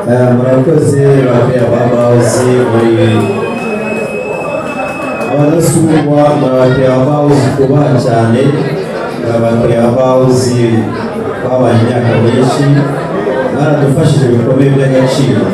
murakoze bakiriya ba Bawuzi muri abadasubirwa bakiriya ba Bawuzi kubaha cyane bakiriya ba Bawuzi babaye imyaka myinshi baradufashije bikomeye by'agaciro.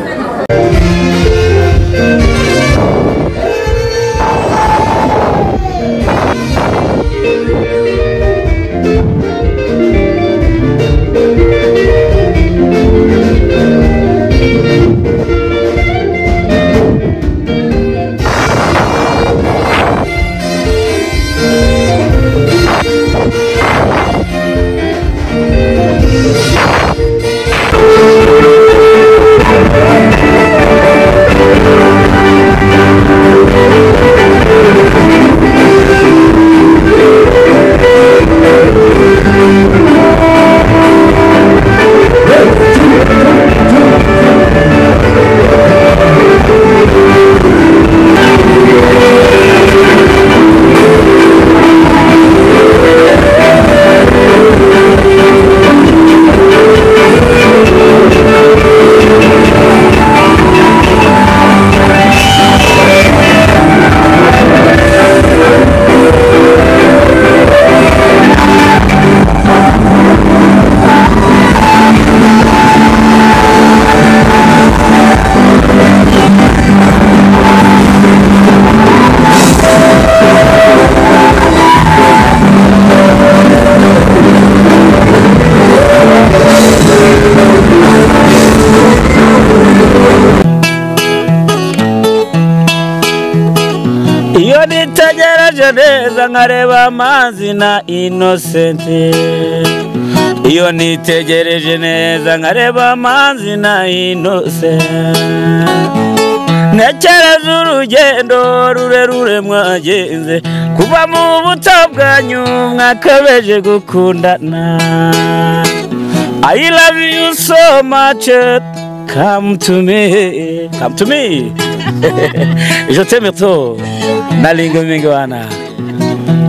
neza nkareba amazi na Innocent iyo nitegereje neza nkareba amazi na Innocent nekereza urugendo rurerure mwagenze kuva mu buto bwanyu mwakabeje gukundana. I love you so much, come to me, come to me. Je t'aime trop, nalingo mingi wana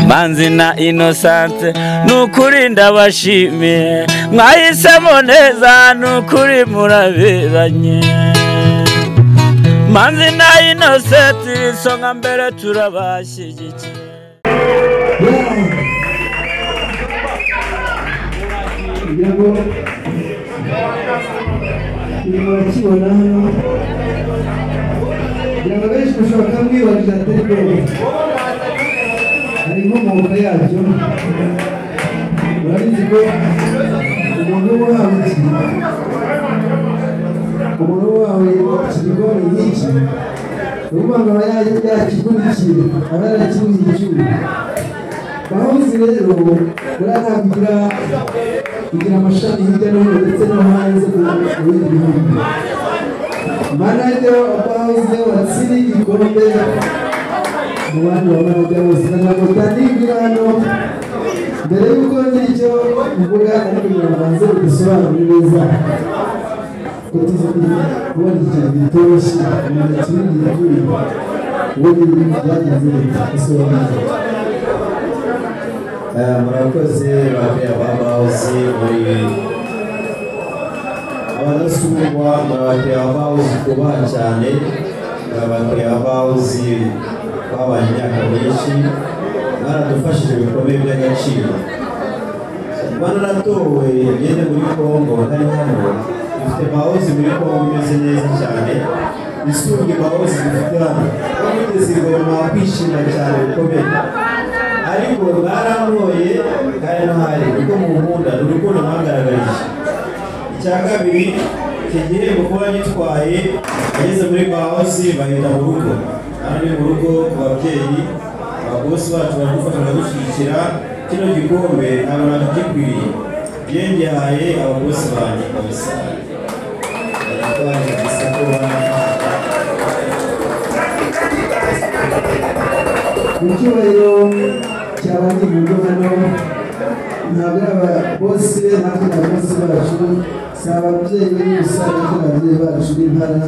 Manzi na Innocent nukuri ndabashimiye mwahisemo neza nukuri muraberanye. Manzi na Innocent songa mbere turabashyigikiye. Kibona hano yaba benshi bashobora kwibariza telefone harimo amaboko yabyo urabizi ko umuntu wawe ikigori nk'iki uvuga ngo aba yakivunikiye aba yarakivuniye icyuma Bawuzi rero urakugira amashami hirya no hino ndetse no hanze mu gihugu. Manager Bawuzi watsiri igikombe mu bantu b'amanager bose n'abotanigira hano mbere y'uko nicyo mvuga ariko birabanze bisobanura neza ko kubona ikintu bitoroshye umuntu akiri igihugu ubundi byageze bisobanura. Murakoze bakiriya ba Bawuzi muri abadasubirwa bakiriya ba Bawuzi kubaha cyane bakiriya ba Bawuzi babaye imyaka myinshi baradufashije bikomeye by'agaciro. Banaratowe ngende muri Kongo hari hano dufite Bawuzi muri Kongo imeze neza cyane isubye Bawuzi dufite hano bamuteze ingoma kwishima cyane bikomeye ariko baramoye kandi ntahari kuko mu nkunda urukundo mwagaragarije. Icya kabiri igihembo kuba gitwaye ageze muri Bawuzi bahita mu rugo ari mu rugo ku babyeyi ababosi bacu badufasha badushyigikira kino gikombe ntabwo gikwiye byengehaye ababosi banjye kabisa icyubahiro cyabandi mu rugo hano ntabwo bose natwe ababosi bacu si ababyeyi gusa natwe ababyeyi bacu b'impara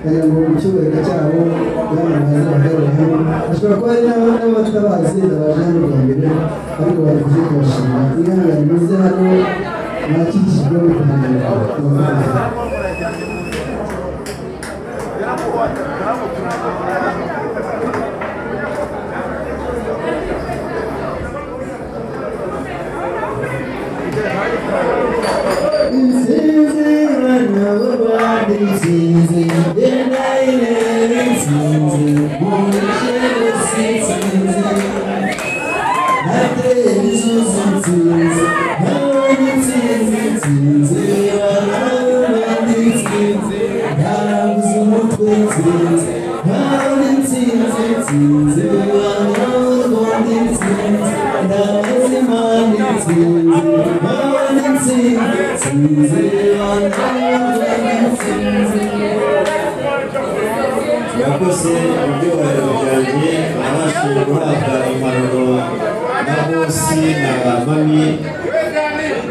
kugira ngo mu cyubahiro cyabo bamamaze bagaragara hano ashobora kuba ari n'abatabazi abaje hano bwa mbere ariko bari kuze kubashima ihangane muze hano mwakikijwe kugira ngo yakoze ibyubahiro byanjye abashije guhabwa impanuro na bosi na mami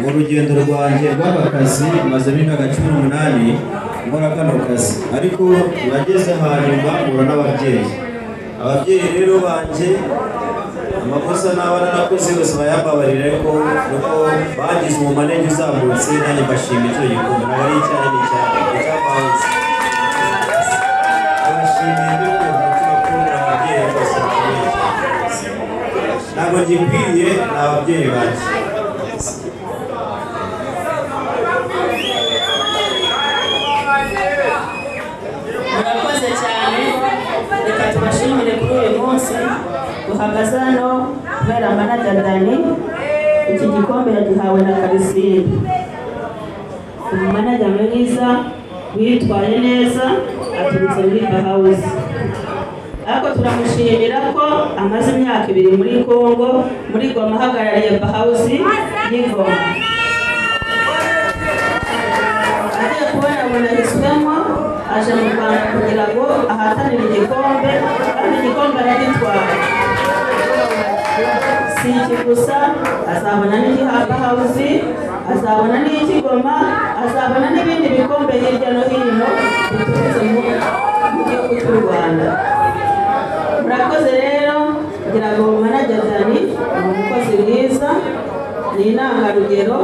mu rugendo rwanjye rw'aka kazi mazemo imyaka 18 nkora kano kazi, ariko nageze hanyuma mpura n'ababyeyi rero banjye amakosa n'aba narakoze yose bayambabarira ko nuko bagize umumanege uzamutse nanjye mbashima icyo gikombe ntabwo ari icyaha ni icy'abahanzi abashimiye n'uko bakunda ababyeyi bose ntabwo gikwiriye ni ababyeyi banjye. murakoze cyane, reka tubashimire kuri uyu munsi duhagaze hano kubera manager Dani. Iki gikombe yagihawe na Karisimbi, umumanager mwiza witwaye neza aturutse muri Bahawuzi, ariko turamushimira ko amaze imyaka 2 muri Kongo muri Goma ahagarariye Bahawuzi y'Igoma. agiye kubona yahiswemo aje mu Rwanda kugira ngo ahatanire igikombe, kandi igikombe aragitwara. Si iki gusa, azabona n'igihabwa Bahawuzi, azabona n'ikigoma, azabona n'ibindi bikombe hirya no hino biturutse mu gihugu cy'u Rwanda. Murakoze rero kugira ngo manager Dani ni umukozi mwiza, ni intangarugero.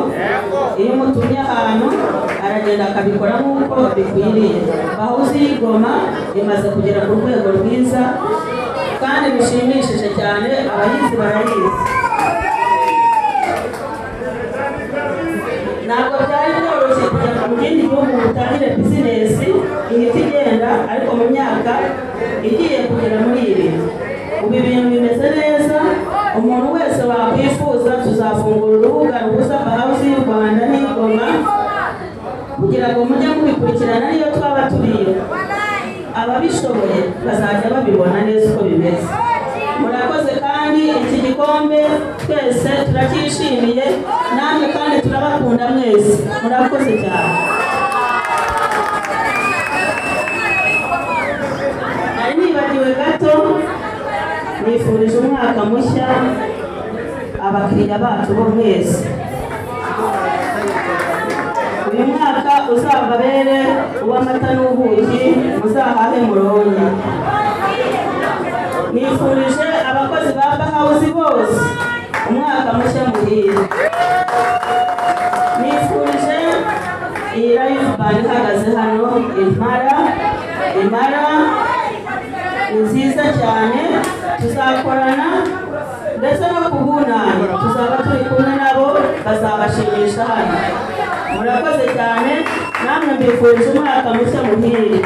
Iyo umutumye ahantu aragenda akabikora nk'uko bikwiriye. Bahawuzi y'Igoma imaze kugera ku rwego rwiza kandi bishimishije cyane, abayizi barayizi. Ntabwo byari byoroshye kujya mu kindi gihugu utangire bizinesi ihita igenda, ariko mu myaka igiye kugera muri iri ubu ibintu bimeze neza. Umuntu wese wakwifuza tuzafungura urubuga ruhuza Bahawuzi y'u Rwanda n'Igoma kugira ngo mujye mubikurikirana niyo twaba turiyo. Ababishoboye bazajya babibona neza uko bimeze. Murakoze kandi iki gikombe twese turacyishimiye, namwe kandi turabakunda mwese. Murakoze cyane. Nari nibagiwe gato, nifurije umwaka mushya abakiriya bacu bo mwese. Uyu mwaka uzababere uw'amata n'ubuki, muzahahe muronke. Nifurije abakozi ba Bahawuzi bose umwaka mushya muhire. Nifurije iyi live band ihagaze hano Impara ni nziza cyane, tuzakorana ndetse no ku bunani tuzaba turi kumwe nabo, bazabashimisha hano. Murakoze cyane, namwe mbifurije umwaka mushya muhire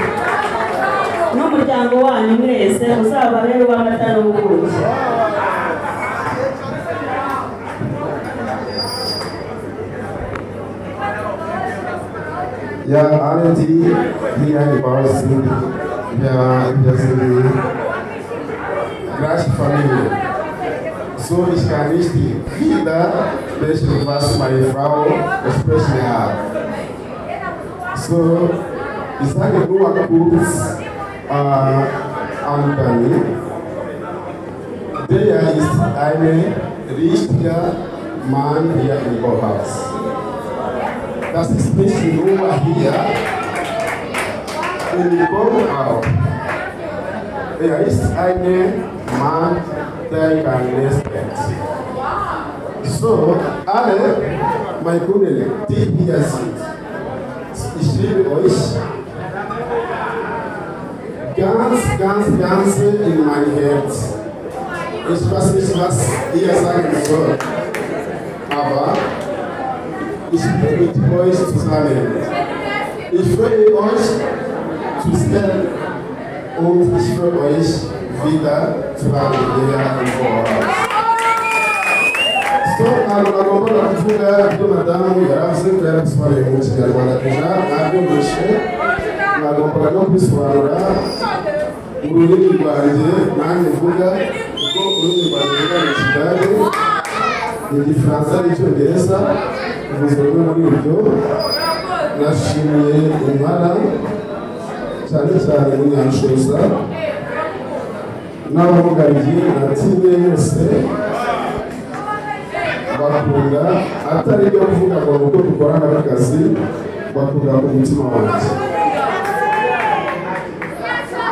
n'umuryango wanyu mwese uzababere uw'amata n'ubuki. Ja, alle die hier gebaut sind, wir sind die gleiche Familie. So, ich kann nicht die Kinder sprechen, was meine Frau gesprochen hat. So, ich sage nur kurz an Dani. Der ist ein richtiger Mann hier im Bauhaus. Das ist nicht nur hier, in Bauhaus. Er ist ein Mann, der kann Respekt. So, alle meine Kunden, die hier sind, ich liebe euch. ganz in mein Herz. Ich weiß nicht, was ihr sagen sollt, aber ich bin mit euch zusammen. Ich freue euch zu sehen und ich freue euch wieder zu haben hier im Vorhaus. So, nagomba kuvuga ibyo madamu yaravuze ko yarabisobanuye mu kinyarwanda kuja nabyumvishe nagombaga no kubisobanura ururimi rwanjye nanjye mvuga kuko ururimi rwanjye ruvuga mu kidage igifaransa n'icyongereza bivuze rumwe muri ibyo. Nashimiye impara cyane cyane Munyanshoza n'abamugariye natsindiye yose bakunda atari ibyo kuvuga ngo uko dukorana akazi bakunda ku mutima wanjye.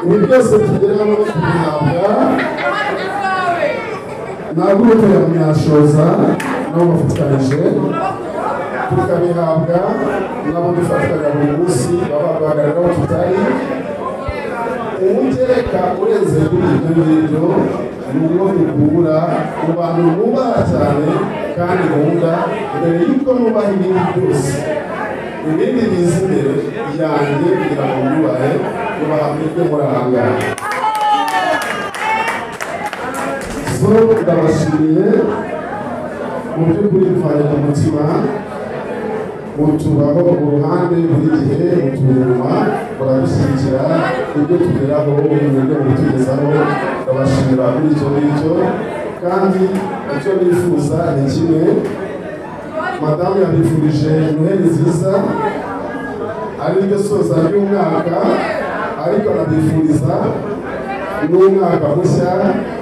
Ibi byose tugeraho tubihabwa na gurupe ya Munyanshoza nabo bafatanyije, tukabihabwa nabo dufatanya buri munsi baba bagaragara aho tutari. Umugereka urenze kuri ibyo ngibyo ni uwo dukura mu bantu bubaha cyane kandi nkunda mbere y'uko nubaha ibindi byose. Ibindi biza imbere yanjye kugira ngo mwubahe nubaha mwebwe muri aha ngaha. So ndabashimiye mu by'ukuri bivanye ku mutima, mutubaho uruhande buri gihe, mutunyuma muradushyigikira ibyo tugeraho mwebwe mubitugezaho. Ndabashimira kuri icyo ngicyo kandi icyo bifuza ni kimwe. Madamu yabifurije Noheli nziza ari ryo soza ry'umwaka, ariko anabifuriza n'umwaka mushya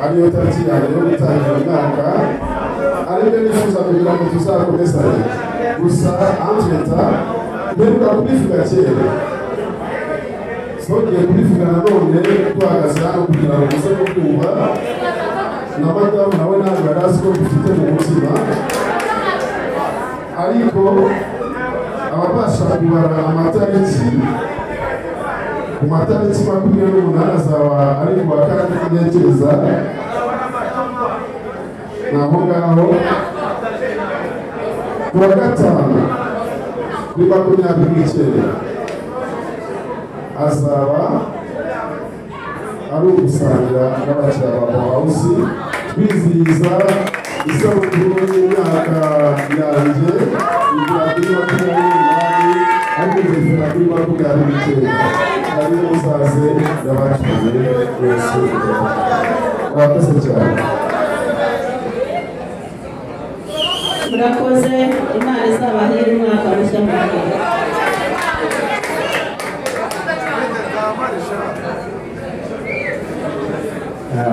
ariyo tariki yanjye yo gutangira umwaka, aribyo nifuza kugira ngo tuzakomezanye. Gusa antweta mperuka kubivuga kera, twongeye kubivuga nanone tuhagaze hano kugira ngo muze kubyumva, na madamu nawe ntabwo yari azi ko dufite mu mutima, ariko ababasha kubara amatariki ku matariki 28 azaba ari kuwa kane ntekereza naho ngaho. Kuwa gatanu kuri 29 azaba ari ugusangira n'abakiriya ba House twizihiza isabukuru y'imyaka yanjye igira kuri 28 ariko nzifura kuri 29 ari muzaze y'abakiriye wese. Murakoze cyane. Murakoze, Imana izabahire umwaka mushya mwiza.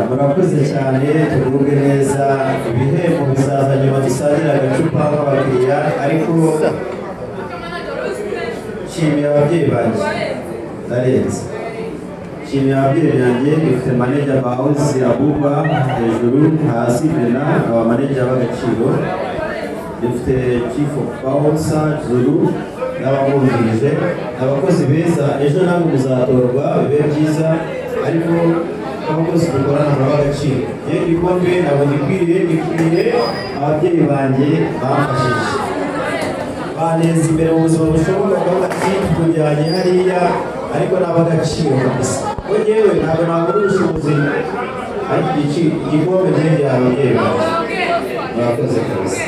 Murakoze cyane, tugubwe neza. Ibihembo bizaza nyuma dusangira agacupa nk'abakiriya, ariko nshimiye ababyeyi banjye ndarenze. Nshimiye ababyeyi banjye, dufite manager ba House Abuba hejuru, hasi Bena aba manager b'agaciro, dufite chief of bouncer Zulu n'abamwungirije, abakozi beza. Ejo namwe muzatorwa bibe byiza, ariko abakozi dukorana n'abagaciro. Yewe igikombe ntabwo gikwiriye ababyeyi banjye bamfashije baneza imbere mu buzima bushoboka bw'akazi kujyanye hariya, ariko n'abagaciro kabisa. Ko yewe ntabwo nabona ubushobozi, ariko igikombe cy'ababyeyi banjye. Murakoze kabisa.